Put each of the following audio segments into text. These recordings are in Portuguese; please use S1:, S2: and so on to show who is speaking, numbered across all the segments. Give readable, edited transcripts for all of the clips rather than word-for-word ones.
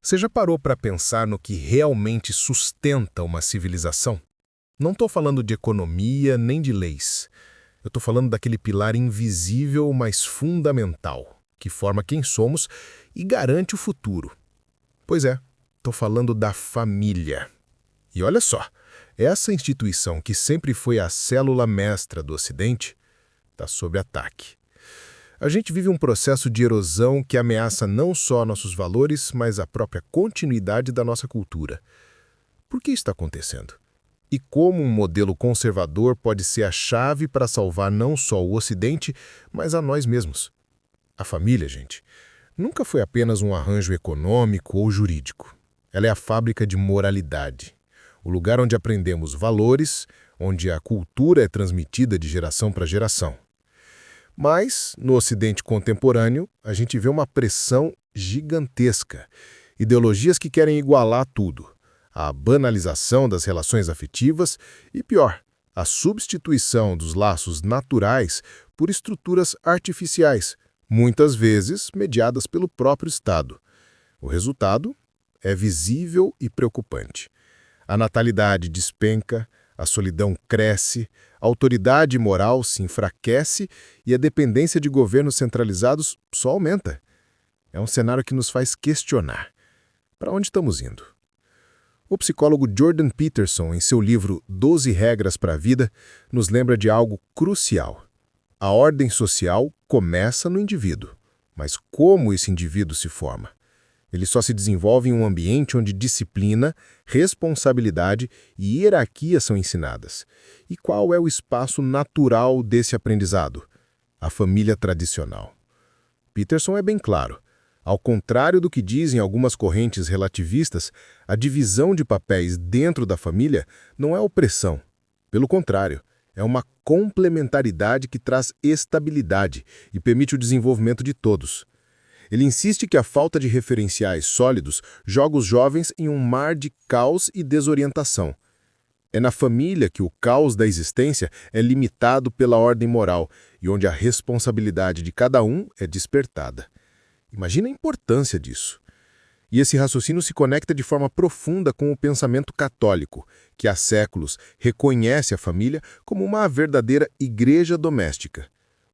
S1: Você já parou para pensar no que realmente sustenta uma civilização? Não estou falando de economia nem de leis. Eu estou falando daquele pilar invisível, mas fundamental, que forma quem somos e garante o futuro. Pois é, estou falando da família. E olha só, essa instituição que sempre foi a célula mestra do Ocidente está sob ataque. A gente vive um processo de erosão que ameaça não só nossos valores, mas a própria continuidade da nossa cultura. Por que isso está acontecendo? E como um modelo conservador pode ser a chave para salvar não só o Ocidente, mas a nós mesmos? A família, gente, nunca foi apenas um arranjo econômico ou jurídico. Ela é a fábrica de moralidade, o lugar onde aprendemos valores, onde a cultura é transmitida de geração para geração. Mas, no Ocidente contemporâneo, a gente vê uma pressão gigantesca. Ideologias que querem igualar tudo. A banalização das relações afetivas e, pior, a substituição dos laços naturais por estruturas artificiais, muitas vezes mediadas pelo próprio Estado. O resultado é visível e preocupante. A natalidade despenca, a solidão cresce, a autoridade moral se enfraquece e a dependência de governos centralizados só aumenta. É um cenário que nos faz questionar. Para onde estamos indo? O psicólogo Jordan Peterson, em seu livro 12 Regras para a Vida, nos lembra de algo crucial. A ordem social começa no indivíduo, mas como esse indivíduo se forma? Ele só se desenvolve em um ambiente onde disciplina, responsabilidade e hierarquia são ensinadas. E qual é o espaço natural desse aprendizado? A família tradicional. Peterson é bem claro. Ao contrário do que dizem algumas correntes relativistas, a divisão de papéis dentro da família não é opressão. Pelo contrário, é uma complementaridade que traz estabilidade e permite o desenvolvimento de todos. Ele insiste que a falta de referenciais sólidos joga os jovens em um mar de caos e desorientação. É na família que o caos da existência é limitado pela ordem moral e onde a responsabilidade de cada um é despertada. Imagina a importância disso. E esse raciocínio se conecta de forma profunda com o pensamento católico, que há séculos reconhece a família como uma verdadeira igreja doméstica.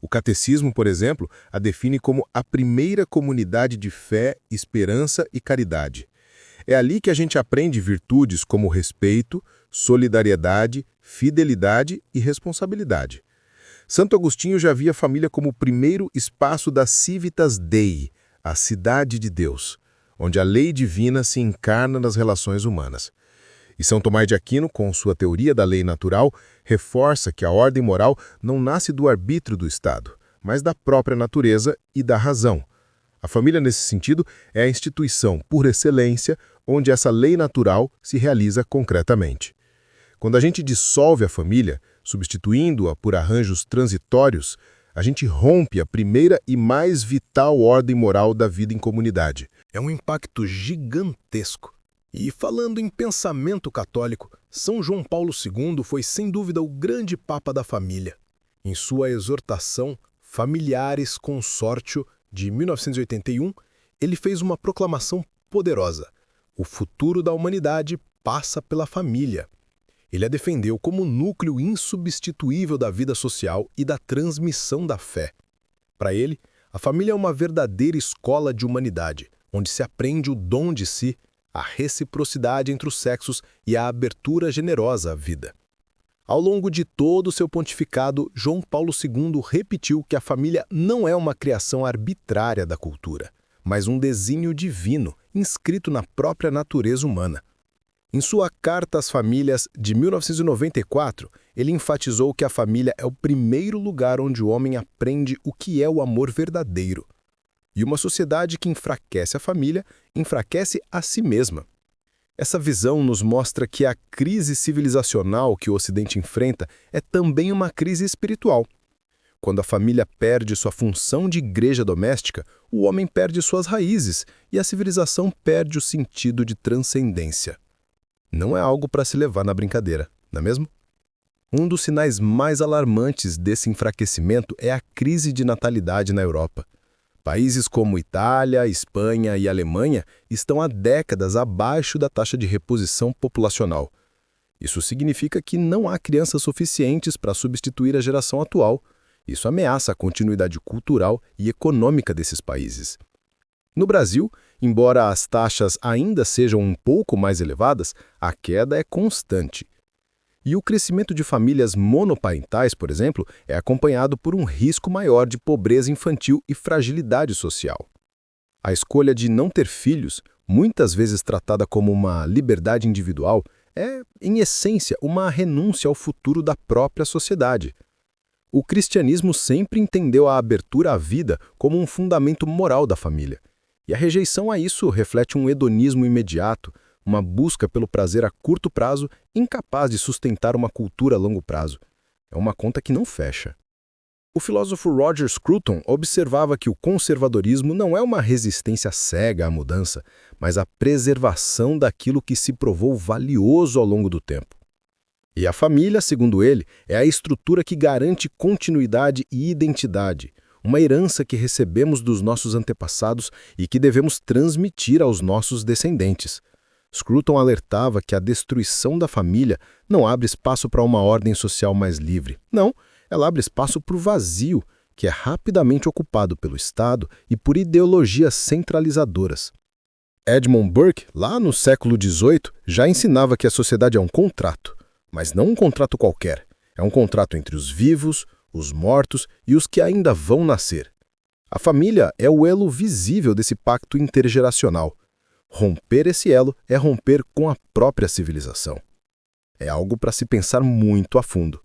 S1: O catecismo, por exemplo, a define como a primeira comunidade de fé, esperança e caridade. É ali que a gente aprende virtudes como respeito, solidariedade, fidelidade e responsabilidade. Santo Agostinho já via a família como o primeiro espaço da Civitas Dei, a cidade de Deus, onde a lei divina se encarna nas relações humanas. E São Tomás de Aquino, com sua teoria da lei natural, reforça que a ordem moral não nasce do arbítrio do Estado, mas da própria natureza e da razão. A família, nesse sentido, é a instituição por excelência onde essa lei natural se realiza concretamente. Quando a gente dissolve a família, substituindo-a por arranjos transitórios, a gente rompe a primeira e mais vital ordem moral da vida em comunidade. É um impacto gigantesco. E falando em pensamento católico, São João Paulo II foi sem dúvida o grande papa da família. Em sua exortação Familiares Consortio de 1981, ele fez uma proclamação poderosa. O futuro da humanidade passa pela família. Ele a defendeu como núcleo insubstituível da vida social e da transmissão da fé. Para ele, a família é uma verdadeira escola de humanidade, onde se aprende o dom de si, a reciprocidade entre os sexos e a abertura generosa à vida. Ao longo de todo o seu pontificado, João Paulo II repetiu que a família não é uma criação arbitrária da cultura, mas um desígnio divino, inscrito na própria natureza humana. Em sua Carta às Famílias, de 1994, ele enfatizou que a família é o primeiro lugar onde o homem aprende o que é o amor verdadeiro. E uma sociedade que enfraquece a família, enfraquece a si mesma. Essa visão nos mostra que a crise civilizacional que o Ocidente enfrenta é também uma crise espiritual. Quando a família perde sua função de igreja doméstica, o homem perde suas raízes e a civilização perde o sentido de transcendência. Não é algo para se levar na brincadeira, não é mesmo? Um dos sinais mais alarmantes desse enfraquecimento é a crise de natalidade na Europa.
S2: Países como Itália, Espanha e Alemanha estão há décadas abaixo da taxa de reposição populacional. Isso significa que não há crianças suficientes para substituir a geração atual. Isso ameaça a continuidade cultural e econômica desses países. No Brasil, embora as taxas ainda sejam um pouco mais elevadas, a queda é constante. E o crescimento de famílias monoparentais, por exemplo, é acompanhado por um risco maior de pobreza infantil e fragilidade social. A escolha de não ter filhos, muitas vezes tratada como uma liberdade individual, é, em essência, uma renúncia ao futuro da própria sociedade. O cristianismo sempre entendeu a abertura à vida como um fundamento moral da família. E a rejeição a isso reflete um hedonismo imediato, uma busca pelo prazer a curto prazo, incapaz de sustentar uma cultura a longo prazo. É uma conta que não fecha. O filósofo Roger Scruton observava que o conservadorismo não é uma resistência cega à mudança, mas a preservação daquilo que se provou valioso ao longo do tempo. E a família, segundo ele, é a estrutura que garante continuidade e identidade, uma herança que recebemos dos nossos antepassados e que devemos transmitir aos nossos descendentes. Scruton alertava que a destruição da família não abre espaço para uma ordem social mais livre. Não, ela abre espaço para o vazio, que é rapidamente ocupado pelo Estado e por ideologias centralizadoras. Edmund Burke, lá no século XVIII, já ensinava que a sociedade é um contrato, mas não um contrato qualquer. É um contrato entre os vivos, os mortos e os que ainda vão nascer. A família é o elo visível desse pacto intergeracional. Romper esse elo é romper com a própria civilização. É algo para se pensar muito a fundo.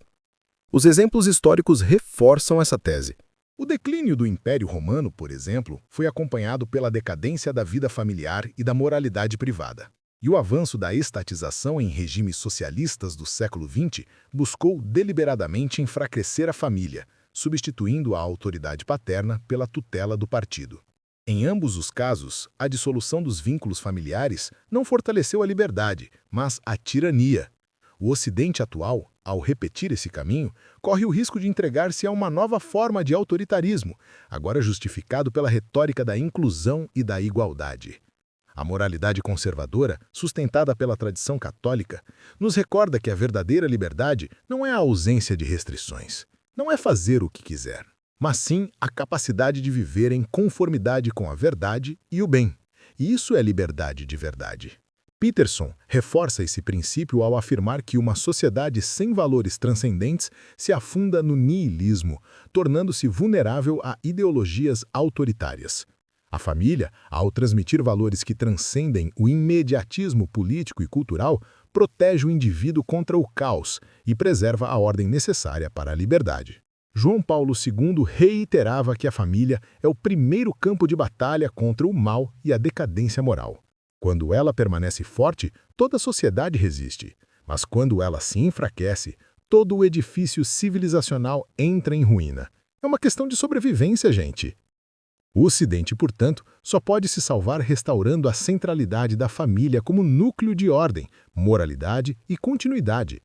S2: Os exemplos históricos reforçam essa tese.
S1: O declínio do Império Romano, por exemplo, foi acompanhado pela decadência da vida familiar e da moralidade privada. E o avanço da estatização em regimes socialistas do século XX buscou deliberadamente enfraquecer a família, substituindo a autoridade paterna pela tutela do partido. Em ambos os casos, a dissolução dos vínculos familiares não fortaleceu a liberdade, mas a tirania. O Ocidente atual, ao repetir esse caminho, corre o risco de entregar-se a uma nova forma de autoritarismo, agora justificado pela retórica da inclusão e da igualdade. A moralidade conservadora, sustentada pela tradição católica, nos recorda que a verdadeira liberdade não é a ausência de restrições, não é fazer o que quiser, mas sim a capacidade de viver em conformidade com a verdade e o bem. E isso é liberdade de verdade. Peterson reforça esse princípio ao afirmar que uma sociedade sem valores transcendentes se afunda no niilismo, tornando-se vulnerável a ideologias autoritárias. A família, ao transmitir valores que transcendem o imediatismo político e cultural, protege o indivíduo contra o caos e preserva a ordem necessária para a liberdade. João Paulo II reiterava que a família é o primeiro campo de batalha contra o mal e a decadência moral. Quando ela permanece forte, toda a sociedade resiste. Mas quando ela se enfraquece, todo o edifício civilizacional entra em ruína. É uma questão de sobrevivência, gente. O Ocidente, portanto, só pode se salvar restaurando a centralidade da família como núcleo de ordem, moralidade e continuidade.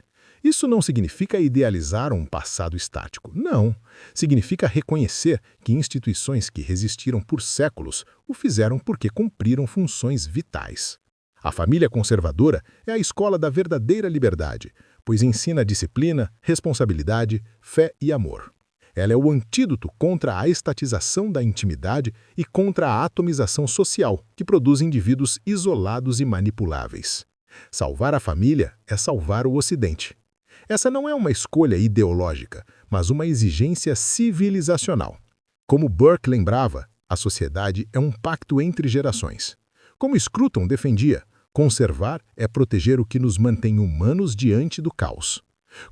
S1: Isso não significa idealizar um passado estático. Não. Significa reconhecer que instituições que resistiram por séculos o fizeram porque cumpriram funções vitais. A família conservadora é a escola da verdadeira liberdade, pois ensina disciplina, responsabilidade, fé e amor. Ela é o antídoto contra a estatização da intimidade e contra a atomização social, que produz indivíduos isolados e manipuláveis. Salvar a família é salvar o Ocidente. Essa não é uma escolha ideológica, mas uma exigência civilizacional. Como Burke lembrava, a sociedade é um pacto entre gerações. Como Scruton defendia, conservar é proteger o que nos mantém humanos diante do caos.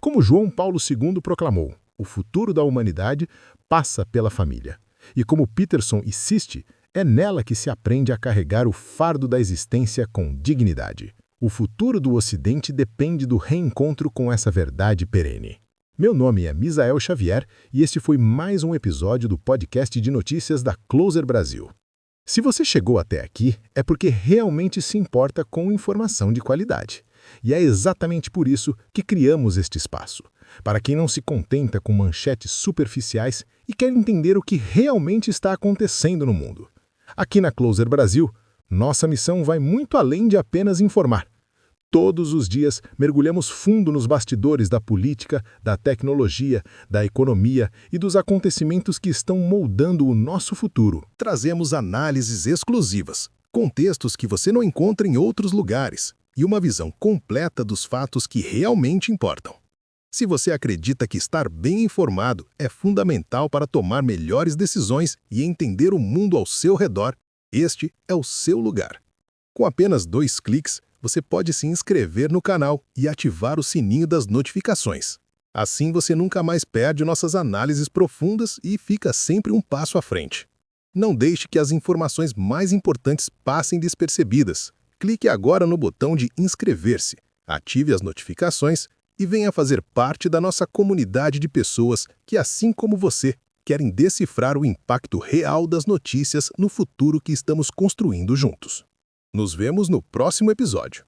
S1: Como João Paulo II proclamou, o futuro da humanidade passa pela família. E como Peterson insiste, é nela que se aprende a carregar o fardo da existência com dignidade. O futuro do Ocidente depende do reencontro com essa verdade perene. Meu nome é Misael Xavier e este foi mais um episódio do podcast de notícias da Closer Brasil. Se você chegou até aqui, é porque realmente se importa com informação de qualidade. E é exatamente por isso que criamos este espaço, para quem não se contenta com manchetes superficiais e quer entender o que realmente está acontecendo no mundo. Aqui na Closer Brasil, nossa missão vai muito além de apenas informar. Todos os dias mergulhamos fundo nos bastidores da política, da tecnologia, da economia e dos acontecimentos que estão moldando o nosso futuro.
S2: Trazemos análises exclusivas, contextos que você não encontra em outros lugares e uma visão completa dos fatos que realmente importam. Se você acredita que estar bem informado é fundamental para tomar melhores decisões e entender o mundo ao seu redor, este é o seu lugar. Com apenas 2 cliques, você pode se inscrever no canal e ativar o sininho das notificações. Assim você nunca mais perde nossas análises profundas e fica sempre um passo à frente. Não deixe que as informações mais importantes passem despercebidas. Clique agora no botão de inscrever-se, ative as notificações e venha fazer parte da nossa comunidade de pessoas que, assim como você, querem decifrar o impacto real das notícias no futuro que estamos construindo juntos. Nos vemos no próximo episódio.